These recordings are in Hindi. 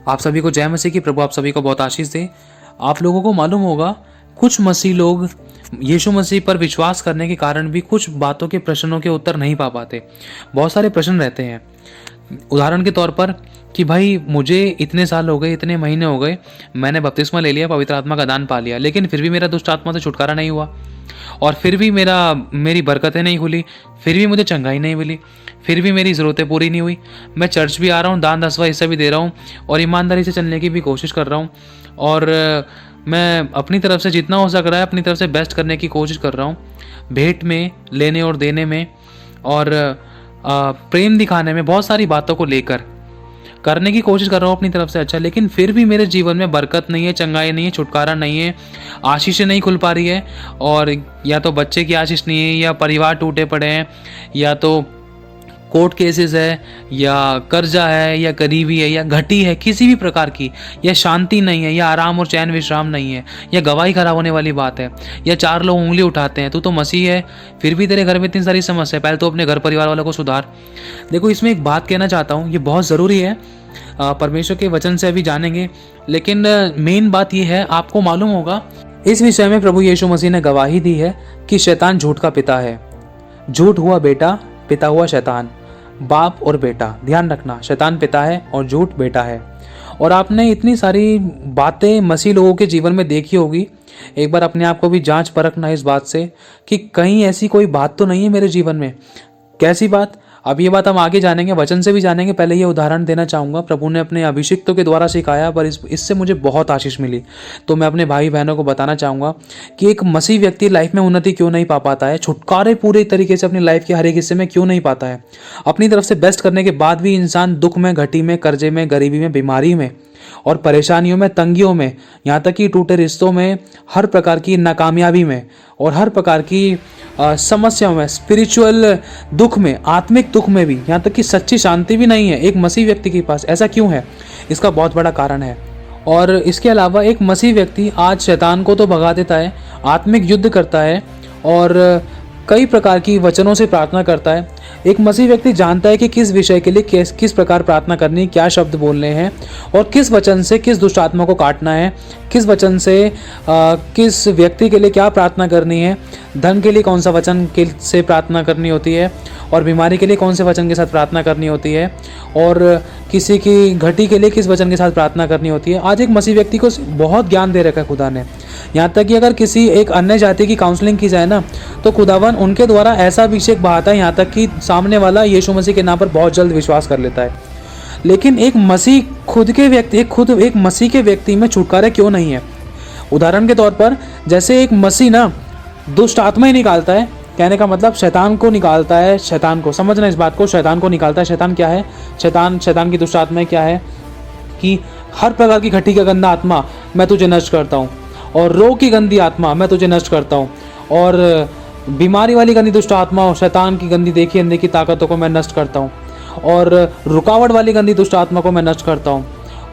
आप सभी को जय मसीह की। प्रभु आप सभी को बहुत आशीष दे। आप लोगों को मालूम होगा कुछ मसीह लोग यीशु मसीह पर विश्वास करने के कारण भी कुछ बातों के प्रश्नों के उत्तर नहीं पा पाते। बहुत सारे प्रश्न रहते हैं। उदाहरण के तौर पर कि भाई मुझे इतने साल हो गए, इतने महीने हो गए, मैंने बपतिस्मा ले लिया, पवित्र आत्मा का दान पा लिया, लेकिन फिर भी मेरा दुष्ट आत्मा से छुटकारा नहीं हुआ, और फिर भी मेरी बरकतें नहीं खुली, फिर भी मुझे चंगाई नहीं मिली, फिर भी मेरी ज़रूरतें पूरी नहीं हुई। मैं चर्च भी आ रहा हूँ, दान दसवां हिस्सा भी दे रहा हूँ, और ईमानदारी से चलने की भी कोशिश कर रहा हूँ, और मैं अपनी तरफ से जितना हो सक रहा है अपनी तरफ से बेस्ट करने की कोशिश कर रहा हूँ, भेंट में, लेने और देने में, और प्रेम दिखाने में, बहुत सारी बातों को लेकर करने की कोशिश कर रहा हूँ अपनी तरफ से अच्छा, लेकिन फिर भी मेरे जीवन में बरकत नहीं है, चंगाई नहीं है, छुटकारा नहीं है, आशीषें नहीं खुल पा रही है। और या तो बच्चे की आशीष नहीं है, या परिवार टूटे पड़े हैं, या तो कोर्ट केसेस है, या कर्जा है, या गरीबी है, या घटी है किसी भी प्रकार की, या शांति नहीं है, या आराम और चैन विश्राम नहीं है, या गवाही खराब होने वाली बात है, या चार लोग उंगली उठाते हैं, तू तो मसीह है फिर भी तेरे घर में इतनी सारी समस्या है, पहले तो अपने घर परिवार वालों को सुधार। देखो, इसमें एक बात कहना चाहता हूँ, ये बहुत ज़रूरी है, परमेश्वर के वचन से अभी जानेंगे, लेकिन मेन बात ये है, आपको मालूम होगा इस विषय में प्रभु यीशु मसीह ने गवाही दी है कि शैतान झूठ का पिता है। झूठ हुआ बेटा, पिता हुआ शैतान। बाप और बेटा, ध्यान रखना, शैतान पिता है और झूठ बेटा है। और आपने इतनी सारी बातें मसीह लोगों के जीवन में देखी होगी। एक बार अपने आप को भी जांच परखना इस बात से कि कहीं ऐसी कोई बात तो नहीं है मेरे जीवन में। कैसी बात? अब ये बात हम आगे जानेंगे, वचन से भी जानेंगे। पहले ये उदाहरण देना चाहूँगा, प्रभु ने अपने अभिषिक्तों के द्वारा सिखाया, पर इससे मुझे बहुत आशीष मिली। तो मैं अपने भाई बहनों को बताना चाहूँगा कि एक मसीह व्यक्ति लाइफ में उन्नति क्यों नहीं पा पाता है, छुटकारे पूरे तरीके से अपनी लाइफ के हर एक हिस्से में क्यों नहीं पाता है। अपनी तरफ से बेस्ट करने के बाद भी इंसान दुख में, घटी में, कर्जे में, गरीबी में, बीमारी में और परेशानियों में, तंगियों में, यहाँ तक कि टूटे रिश्तों में, हर प्रकार की नाकामयाबी में और हर प्रकार की समस्याओं में, स्पिरिचुअल दुख में, आत्मिक दुख में भी, यहाँ तक कि सच्ची शांति भी नहीं है एक मसीह व्यक्ति के पास। ऐसा क्यों है? इसका बहुत बड़ा कारण है। और इसके अलावा एक मसीह व्यक्ति आज शैतान को तो भगा देता है, आत्मिक युद्ध करता है और कई प्रकार की वचनों से प्रार्थना करता है। एक मसीह व्यक्ति जानता है कि किस विषय के लिए किस प्रकार प्रार्थना करनी, क्या शब्द बोलने हैं और किस वचन से किस दुष्ट आत्मा को काटना है, किस वचन से किस व्यक्ति के लिए क्या प्रार्थना करनी है, धन के लिए कौन सा वचन से प्रार्थना करनी होती है और बीमारी के लिए कौन से वचन के साथ प्रार्थना करनी होती है और किसी की घटी के लिए किस वचन के साथ प्रार्थना करनी होती है। आज एक मसीह व्यक्ति को बहुत ज्ञान दे रखा है खुदा ने। यहाँ तक कि अगर किसी एक अन्य जाति की काउंसलिंग की जाए ना, तो खुदावन उनके द्वारा ऐसा अभिषेक बहाता है, यहाँ तक कि सामने वाला यीशु मसीह के नाम पर बहुत जल्द विश्वास कर लेता है। लेकिन एक मसीह एक मसीह के व्यक्ति में छुटकारा क्यों नहीं है? उदाहरण के तौर पर, जैसे एक मसीह ना दुष्ट आत्मा ही निकालता है, कहने का मतलब शैतान को निकालता है। शैतान को समझना, इस बात को, शैतान को निकालता है। शैतान क्या है? शैतान की दुष्ट आत्मा क्या है कि हर प्रकार की घटी का गंदा आत्मा मैं तुझे नष्ट करता हूँ, और रोग की गंदी आत्मा मैं तुझे नष्ट करता हूँ, और बीमारी वाली गंदी दुष्ट आत्मा और शैतान की गंदी देखी अनदेखी ताकतों को मैं नष्ट करता हूँ, और रुकावट वाली गंदी दुष्ट आत्मा को मैं नष्ट करता हूँ,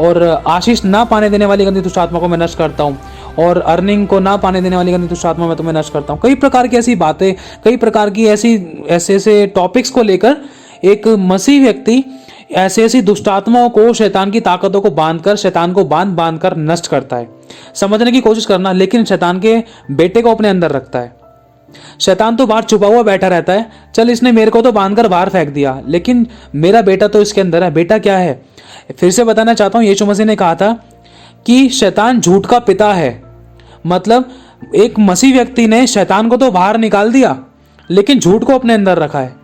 और आशीष ना पाने देने वाली गंदी दुष्ट आत्मा को मैं नष्ट करता हूँ, और अर्निंग को ना पाने देने वाली गंदी दुष्ट आत्मा मैं तुम्हें नष्ट करता हूँ। कई प्रकार की ऐसी बातें, कई प्रकार की ऐसे टॉपिक्स को लेकर एक मसीह व्यक्ति ऐसी दुष्ट आत्माओं को, शैतान की ताकतों को बांधकर, शैतान को बांध कर नष्ट करता है। समझने की कोशिश करना, लेकिन शैतान के बेटे को अपने अंदर रखता है। शैतान तो बाहर छुपा हुआ बैठा रहता है, चल इसने मेरे को तो बांधकर बाहर फेंक दिया, लेकिन मेरा बेटा तो इसके अंदर है। बेटा क्या है? फिर से बताना चाहता हूं, यीशु मसीह ने कहा था कि शैतान झूठ का पिता है। मतलब एक मसीह व्यक्ति ने शैतान को तो बाहर निकाल दिया, लेकिन झूठ को अपने अंदर रखा है।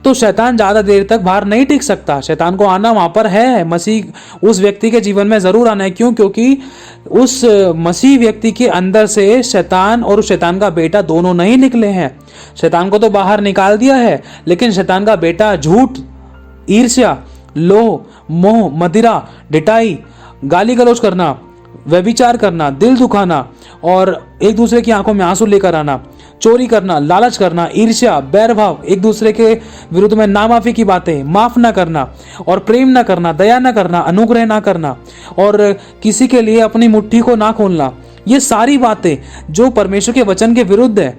तो शैतान ज्यादा देर तक बाहर नहीं टिक सकता। शैतान को आना वहां पर है, मसीह उस व्यक्ति के जीवन में जरूर आना है। क्यों? क्योंकि उस मसीह व्यक्ति के अंदर से शैतान और शैतान का बेटा दोनों नहीं निकले हैं। शैतान को तो बाहर निकाल दिया है, लेकिन शैतान का बेटा झूठ, ईर्ष्या, लोभ, मोह, मदिरा, डिटाई, गाली गलौज करना, व्यभिचार करना, दिल दुखाना और एक दूसरे की आंखों में आंसू लेकर आना, चोरी करना, लालच करना, ईर्ष्या, बैरभाव, एक दूसरे के विरुद्ध में नामाफी की बातें, माफ ना करना और प्रेम ना करना, दया ना करना, अनुग्रह ना करना और किसी के लिए अपनी मुट्ठी को ना खोलना, ये सारी बातें जो परमेश्वर के वचन के विरुद्ध है,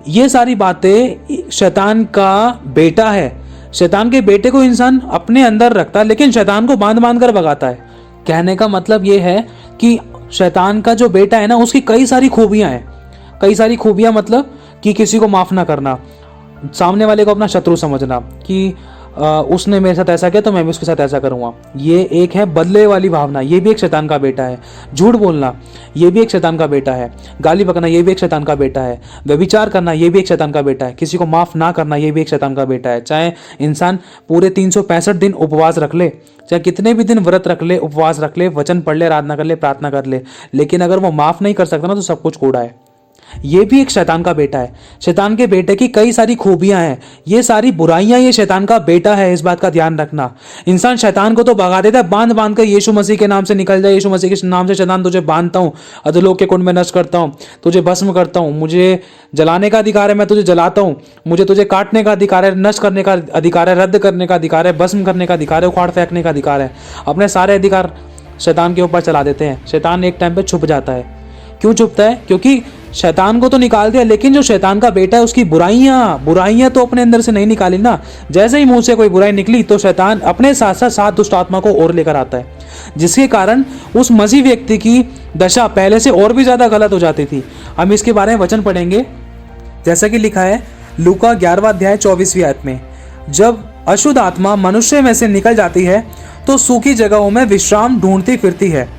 ये सारी बातें शैतान का बेटा है। शैतान के बेटे को इंसान अपने अंदर रखता है, लेकिन शैतान को बांध बांध कर भगाता है। कहने का मतलब ये है कि शैतान का जो बेटा है ना, उसकी कई सारी खूबियां हैं। कई सारी खूबियां मतलब कि किसी को माफ ना करना, सामने वाले को अपना शत्रु समझना, कि उसने मेरे साथ ऐसा किया तो मैं भी उसके साथ ऐसा करूंगा। ये एक है बदले वाली भावना, ये भी एक शैतान का बेटा है। झूठ बोलना, ये भी एक शैतान का बेटा है। गाली बकना, ये भी एक शैतान का बेटा है। व्यभिचार करना, ये भी एक शैतान का बेटा है। किसी को माफ ना करना, ये भी एक शैतान का बेटा है। चाहे इंसान पूरे 365 दिन उपवास रख ले, चाहे कितने भी दिन व्रत रख ले, उपवास रख ले, वचन पढ़ ले, आराधना कर ले, प्रार्थना कर ले, लेकिन अगर वो माफ नहीं कर सकता ना, तो सब कुछ कूड़ा है। ये भी एक शैतान का बेटा है। शैतान के बेटे की कई सारी खूबियां हैं, ये सारी बुराइयां ये शैतान का बेटा है, इस बात का ध्यान रखना। इंसान शैतान को तो भगा देता है बांध बांध कर, यीशु मसीह के नाम से निकल जाए, यीशु मसीह के नाम से शैतान तुझे बांधता हूं, अधोलोक के कुंड में नष्ट करता हूं, तुझे भस्म करता हूं, मुझे जलाने का अधिकार है, मैं तुझे जलाता हूं, मुझे तुझे काटने का अधिकार है, नष्ट करने का अधिकार है, रद्द करने का अधिकार है, भस्म करने का अधिकार है, उखाड़ फेंकने का अधिकार है। अपने सारे अधिकार शैतान के ऊपर चला देते हैं। शैतान एक टाइम पे छुप जाता है। क्यों छुपता है? क्योंकि शैतान को तो निकाल दिया, लेकिन जो शैतान का बेटा है उसकी बुराइयां तो अपने अंदर से नहीं निकाली ना। जैसे ही मुंह से कोई बुराई निकली तो शैतान अपने साथ साथ 7 दुष्ट आत्मा को और लेकर आता है, जिसके कारण उस मसीह व्यक्ति की दशा पहले से और भी ज्यादा गलत हो जाती थी। हम इसके बारे में वचन पढ़ेंगे, जैसा कि लिखा है लूका 11वां अध्याय 24वीं आयत में, जब अशुद्ध आत्मा मनुष्य में से निकल जाती है तो सूखी जगहों में विश्राम ढूंढती फिरती है।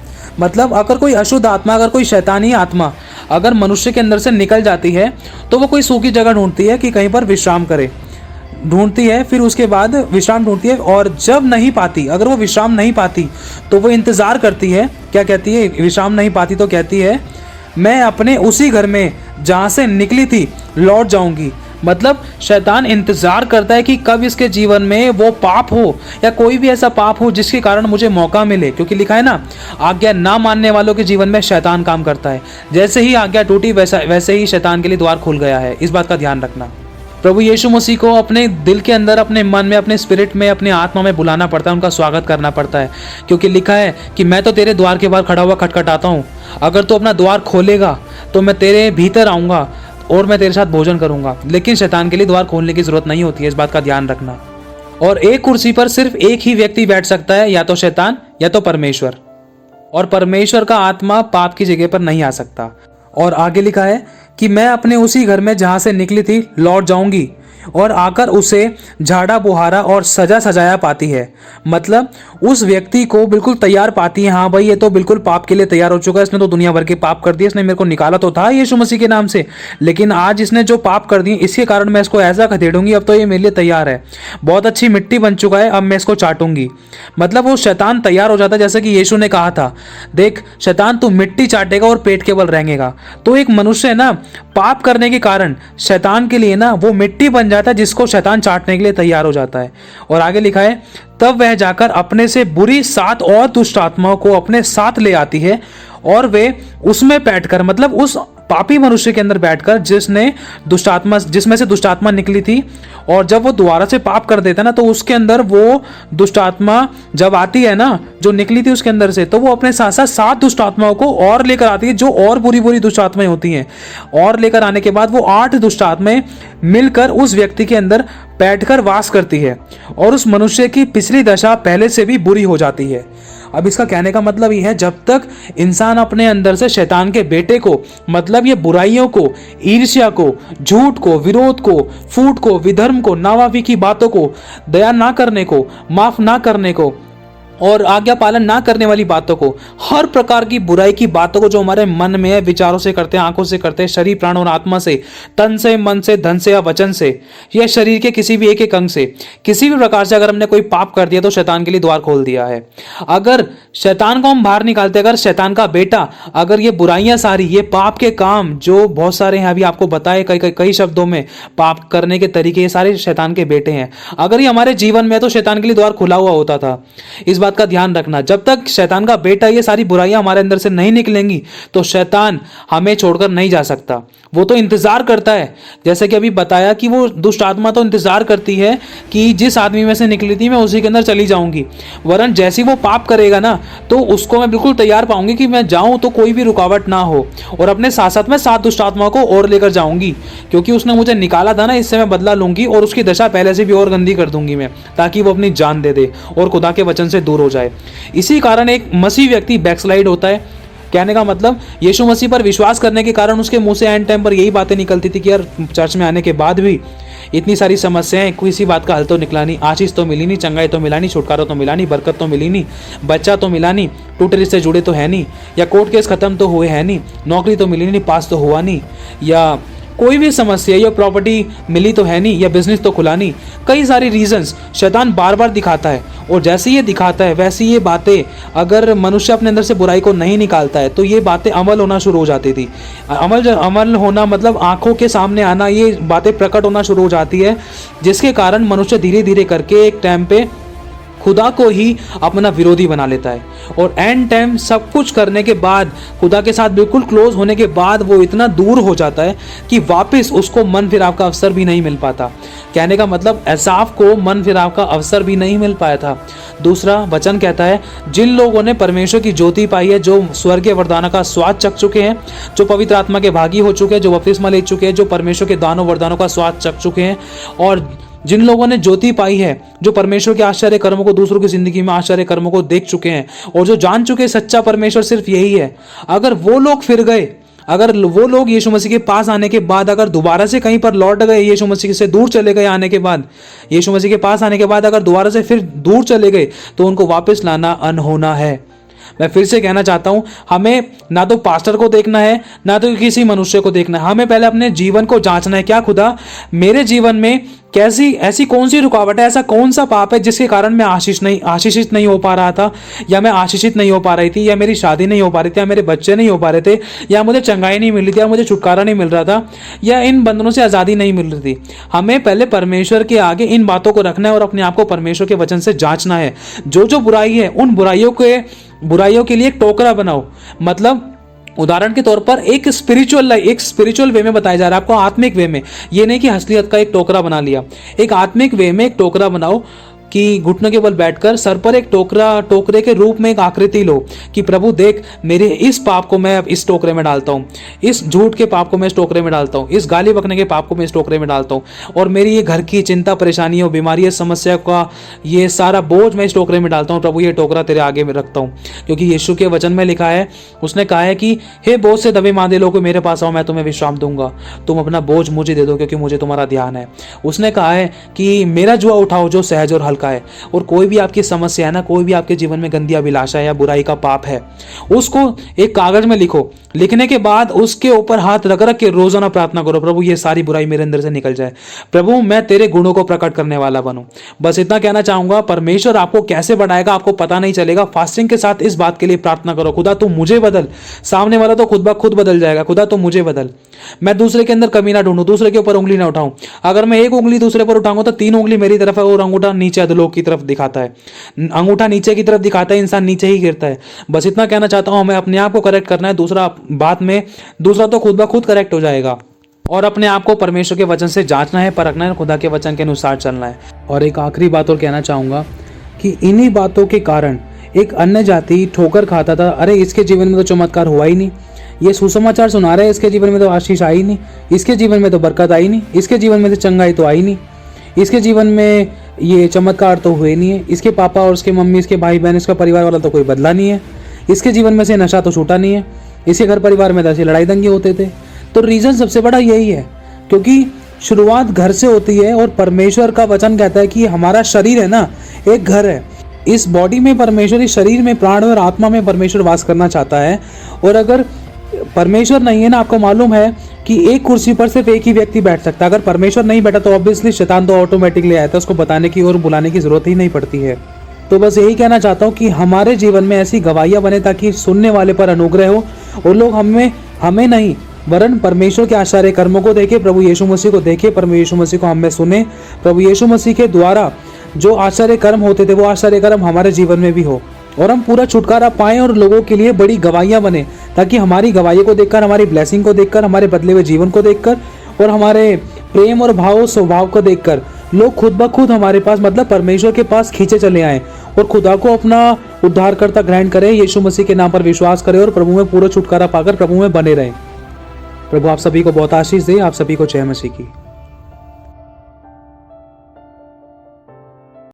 मतलब अगर कोई अशुद्ध आत्मा, अगर कोई शैतानी आत्मा अगर मनुष्य के अंदर से निकल जाती है तो वो कोई सूखी जगह ढूंढती है कि कहीं पर विश्राम करे, ढूंढती है, फिर उसके बाद विश्राम ढूंढती है, और जब नहीं पाती, अगर वो विश्राम नहीं पाती तो वो इंतजार करती है। क्या कहती है? विश्राम नहीं पाती तो कहती है मैं अपने उसी घर में जहाँ से निकली थी लौट जाऊंगी। मतलब शैतान इंतजार करता है कि कब इसके जीवन में वो पाप हो या कोई भी ऐसा पाप हो जिसके कारण मुझे मौका मिले, क्योंकि लिखा है ना आज्ञा ना मानने वालों के जीवन में शैतान काम करता है। जैसे ही आज्ञा टूटी वैसे ही शैतान के लिए द्वार खुल गया है। इस बात का ध्यान रखना। प्रभु यीशु मसीह को अपने दिल के अंदर, अपने मन में, अपने स्पिरिट में, अपने आत्मा में बुलाना पड़ता है, उनका स्वागत करना पड़ता है, क्योंकि लिखा है कि मैं तो तेरे द्वार के बाहर खड़ा हुआ खटखटाता हूँ, अगर तू अपना द्वार खोलेगा तो मैं तेरे भीतर आऊँगा और मैं तेरे साथ भोजन करूंगा। लेकिन शैतान के लिए द्वार खोलने की जरूरत नहीं होती है, इस बात का ध्यान रखना। और एक कुर्सी पर सिर्फ एक ही व्यक्ति बैठ सकता है, या तो शैतान या तो परमेश्वर, और परमेश्वर का आत्मा पाप की जगह पर नहीं आ सकता। और आगे लिखा है कि मैं अपने उसी घर में जहां से निकली थी लौट जाऊंगी, और आकर उसे झाड़ा बुहारा और सजा सजाया पाती है। मतलब उस व्यक्ति को बिल्कुल तैयार पाती है, हाँ भाई ये तो बिल्कुल पाप के लिए तैयार हो चुका है, इसने तो दुनिया भर के पाप कर दिए, इसने मेरे को निकाला तो था यीशु मसीह के नाम से, लेकिन आज इसने जो पाप कर दिए इसके कारण मैं इसको ऐसा खदेड़ूंगी, अब तो ये मेरे लिए तैयार है, बहुत अच्छी मिट्टी बन चुका है, अब मैं इसको चाटूंगी। मतलब वो शैतान तैयार हो जाता है, जैसे कि यीशु ने कहा था, देख शैतान तू मिट्टी चाटेगा और पेट केवल रहेंगेगा। तो एक मनुष्य है ना, पाप करने के कारण शैतान के लिए ना वो मिट्टी बन जाता है जिसको शैतान चाटने के लिए तैयार हो जाता है। और आगे लिखा है तब वह जाकर अपने से बुरी 7 और दुष्ट आत्माओं को अपने साथ ले आती है, और वे उसमें बैठकर, मतलब उस पापी मनुष्य के अंदर बैठकर जिसमें से दुष्ट आत्मा निकली थी, और जब वो दोबारा से पाप कर देता ना तो उसके अंदर वो दुष्ट आत्मा जब आती है ना, जो निकली थी उसके अंदर से, तो वो अपने साथ साथ 7 दुष्ट आत्माओं को और लेकर आती है, जो और बुरी बुरी दुष्ट आत्माएं होती हैं। और लेकर आने के बाद वो 8 दुष्ट आत्माएं मिलकर उस व्यक्ति के अंदर बैठकर वास करती है, और उस मनुष्य की पिछली दशा पहले से भी बुरी हो जाती है। अब इसका कहने का मतलब ये है, जब तक इंसान अपने अंदर से शैतान के बेटे को, मतलब ये बुराइयों को, ईर्ष्या को, झूठ को, विरोध को, फूट को, विधर्म को, नावावी की बातों को, दया ना करने को, माफ ना करने को, और आज्ञा पालन ना करने वाली बातों को, हर प्रकार की बुराई की बातों को जो हमारे मन में है, विचारों से करते हैं, आंखों से करते हैं, शरीर, प्राण और आत्मा से, तन से, मन से, धन से या वचन से, या शरीर के किसी भी एक अंग से, किसी भी प्रकार से अगर हमने कोई पाप कर दिया तो शैतान के लिए द्वार खोल दिया है। अगर शैतान को हम बाहर निकालते, अगर शैतान का बेटा, अगर ये बुराइयां सारी, ये पाप के काम जो बहुत सारे हैं, अभी आपको बताए कई शब्दों में पाप करने के तरीके, ये सारे शैतान के बेटे हैं। अगर ये हमारे जीवन में है तो शैतान के लिए द्वार खुला हुआ होता था। इस बात का ध्यान रखना, जब तक शैतान का बेटा ये सारी बुराइयां हमारे अंदर से नहीं निकलेंगी तो शैतान हमें छोड़कर नहीं जा सकता। वो तो इंतजार करता है, जैसे कि अभी बताया कि वो दुष्ट आत्मा तो इंतजार करती है कि जिस आदमी में से निकली थी मैं उसी के अंदर चली जाऊंगी, वरन जैसे वो पाप करेगा ना तो उसको मैं बिल्कुल तैयार पाऊंगी कि मैं जाऊं तो कोई भी रुकावट ना हो, और अपने साथ साथ में 7 दुष्ट आत्माओं को और लेकर जाऊंगी, क्योंकि उसने मुझे निकाला था ना, इससे मैं बदला लूंगी और उसकी दशा पहले से भी और गंदी कर दूंगी मैं, ताकि वो अपनी जान दे दे और खुदा के वचन से दूर हो जाए। इसी कारण एक मसीह व्यक्ति बैकस्लाइड होता है। कहने का मतलब यीशु मसीह पर विश्वास करने के कारण उसके मुंह से एंड टाइम पर यही बातें निकलती थी कि यार चर्च में आने के बाद भी इतनी सारी समस्याएं, किसी बात का हल तो निकला नहीं, आशीष तो मिली नहीं, चंगाई तो मिला नहीं, छुटकारा तो मिला नहीं, बरकत तो मिली नहीं, बच्चा तो मिला नहीं, टूटे रिश्ते जुड़े तो है नहीं, या कोर्ट केस खत्म तो हुए है नहीं, नौकरी तो मिली नहीं, पास तो हुआ नहीं, या कोई भी समस्या, या प्रॉपर्टी मिली तो है नहीं, या बिजनेस तो खुला नहीं। कई सारी रीजंस शैतान बार बार दिखाता है, और जैसे ये दिखाता है वैसे ये बातें अगर मनुष्य अपने अंदर से बुराई को नहीं निकालता है तो ये बातें अमल होना शुरू हो जाती थी। अमल होना मतलब आंखों के सामने आना, ये बातें प्रकट होना शुरू हो जाती है, जिसके कारण मनुष्य धीरे धीरे करके एक टाइम पे खुदा को ही अपना विरोधी बना लेता है। और एंड टाइम सब कुछ करने के बाद, खुदा के साथ बिल्कुल क्लोज होने के बाद वो इतना दूर हो जाता है कि वापस उसको मन फिराव का अवसर भी नहीं मिल पाता। कहने का मतलब एसाव को मन फिराव का अवसर भी नहीं मिल पाया था। दूसरा वचन कहता है, जिन लोगों ने परमेश्वर की ज्योति पाई है, जो स्वर्गीय वरदानों का स्वाद चख चुके हैं, जो पवित्र आत्मा के भागी हो चुके हैं, जो बपतिस्मा ले चुके हैं, जो परमेश्वर के दानों वरदानों का स्वाद चख चुके हैं, और जिन लोगों ने ज्योति पाई है, जो परमेश्वर के आश्चर्य कर्मों को, दूसरों की जिंदगी में आश्चर्य कर्मों को देख चुके हैं, और जो जान चुके हैं सच्चा परमेश्वर सिर्फ यही है, अगर वो लोग फिर गए, अगर वो लोग यीशु मसीह के पास आने के बाद अगर दोबारा से कहीं पर लौट गए, यीशु मसीह से दूर चले गए, आने के बाद यीशु मसीह के पास आने के बाद अगर दोबारा से फिर दूर चले गए, तो उनको वापस लाना अनहोना है। मैं फिर से कहना चाहता हूं, हमें ना तो पास्टर को देखना है, ना तो किसी मनुष्य को देखना है, हमें पहले अपने जीवन को जांचना है। क्या खुदा मेरे जीवन में कैसी, ऐसी कौन सी रुकावट है, ऐसा कौन सा पाप है जिसके कारण मैं आशीषित नहीं हो पा रहा था, या मैं आशीषित नहीं हो पा रही थी, या मेरी शादी नहीं हो पा रही थी, या मेरे बच्चे नहीं हो पा रहे थे, या मुझे चंगाई नहीं मिल रही थी, या मुझे छुटकारा नहीं मिल रहा था, या इन बंधनों से आज़ादी नहीं मिल रही थी। हमें पहले परमेश्वर के आगे इन बातों को रखना है और अपने आप को परमेश्वर के वचन से जांचना है। जो बुराई है, उन बुराइयों के लिए एक टोकरा बनाओ। मतलब उदाहरण के तौर पर एक स्पिरिचुअल वे में बताया जा रहा है आपको, आत्मिक वे में। ये नहीं कि असलियत का एक टोकरा बना लिया, एक आत्मिक वे में एक टोकरा बनाओ कि घुटनों के बल बैठकर सर पर एक टोकरे के रूप में एक आकृति लो कि प्रभु देख, मेरे इस पाप को मैं इस टोकरे में डालता हूँ, इस झूठ के पाप को मैं इस टोकरे में डालता हूँ, इस गाली बकने के पाप को मैं इस टोकरे में डालता हूँ, और मेरी ये घर की चिंता, परेशानियों, बीमारी, समस्या का ये सारा बोझ मैं इस टोकरे में डालता हूँ। प्रभु ये टोकरा तेरे आगे में रखता हूँ, क्योंकि यीशु के वचन में लिखा है, उसने कहा है कि हे बोझ से दबे मांदे लोगों, मेरे पास आओ, मैं तुम्हें विश्राम दूंगा। तुम अपना बोझ मुझे दे दो, क्योंकि मुझे तुम्हारा ध्यान है। उसने कहा है कि मेरा जुआ उठाओ जो सहज और हल्का है। और कोई भी आपकी समस्या है ना, कोई भी आपके जीवन में गंदी अभिलाषा या बुराई का पाप है, उसको एक कागज में लिखो। लिखने के बाद उसके ऊपर हाथ रख रख के रोजाना प्रार्थना करो, प्रभु ये सारी बुराई मेरे अंदर से निकल जाए, प्रभु मैं तेरे गुणों को प्रकट करने वाला बनूं। बस इतना कहना चाहूंगा। परमेश्वर आपको कैसे बढ़ाएगा आपको पता नहीं चलेगा। फास्टिंग के साथ इस बात के लिए प्रार्थना करो, खुदा तू मुझे बदल। सामने वाला तो खुद ब खुद बदल जाएगा। खुदा तू मुझे बदल, मैं दूसरे के अंदर कमी ना ढूंढूं, दूसरे के ऊपर उंगली ना उठाऊं। अगर मैं एक उंगली दूसरे पर उठाऊंगा तो 3 उंगली मेरी तरफ है और अंगूठा नीचे अधोलोक की तरफ दिखाता है। अंगूठा नीचे की तरफ दिखाता है, इंसान नीचे ही गिरता है। बस इतना कहना चाहता हूं, हमें अपने आप को करेक्ट करना है। दूसरा तो खुद ब खुद करेक्ट हो जाएगा। और अपने आप को परमेश्वर के वचन से जांचना है, परखना है, खुदा के वचन के अनुसार चलना है। और एक आखिरी बात और कहना चाहूंगा कि इन्हीं बातों के कारण एक अन्य जाति ठोकर खाता था। अरे इसके जीवन में तो चमत्कार हुआ ही नहीं, ये सुसमाचार सुना रहे, इसके जीवन में तो आशीष आई नहीं, इसके जीवन में तो बरकत आई नहीं, इसके जीवन में तो चंगाई तो आई नहीं, इसके जीवन में ये चमत्कार तो हुए नहीं है, इसके पापा और उसके मम्मी, इसके भाई बहन, इसका परिवार वाला तो कोई बदला नहीं है, इसके जीवन में से नशा तो छूटा नहीं है, इसके घर परिवार में ऐसे लड़ाई दंगे होते थे। तो रीज़न सबसे बड़ा यही है, क्योंकि शुरुआत घर से होती है। और परमेश्वर का वचन कहता है कि हमारा शरीर है ना, एक घर है। इस बॉडी में परमेश्वर, इस शरीर में, प्राण और आत्मा में परमेश्वर वास करना चाहता है। और अगर परमेश्वर नहीं है ना, आपको मालूम है कि एक कुर्सी पर सिर्फ एक ही व्यक्ति बैठ सकता है। अगर परमेश्वर नहीं बैठा तो ऑब्वियसली शैतान तो ऑटोमेटिकली आता है, उसको बताने की और बुलाने की जरूरत ही नहीं पड़ती है। तो बस यही कहना चाहता हूँ कि हमारे जीवन में ऐसी गवाहियाँ बने ताकि सुनने वाले पर अनुग्रह हो और लोग हमें नहीं वरन परमेश्वर के आश्चर्य कर्मों को देखे, प्रभु यीशु मसीह को देखे, प्रभु यीशु मसीह को हमें सुने। प्रभु यीशु मसीह के द्वारा जो आश्चर्य कर्म होते थे वो आश्चर्य कर्म हमारे जीवन में भी हो और हम पूरा छुटकारा पाएं और लोगों के लिए बड़ी गवाहियां बने, ताकि हमारी गवाही को देखकर, हमारी ब्लेसिंग को देखकर, हमारे बदले हुए जीवन को देखकर और हमारे प्रेम और भाव स्वभाव को देखकर लोग खुद ब खुद हमारे पास, मतलब परमेश्वर के पास खींचे चले आए और खुदा को अपना उद्धारकर्ता ग्रहण करें, यीशु मसीह के नाम पर विश्वास करें और प्रभु में पूरा छुटकारा पाकर प्रभु में बने रहें। प्रभु आप सभी को बहुत आशीष दे। आप सभी को जय मसीह की।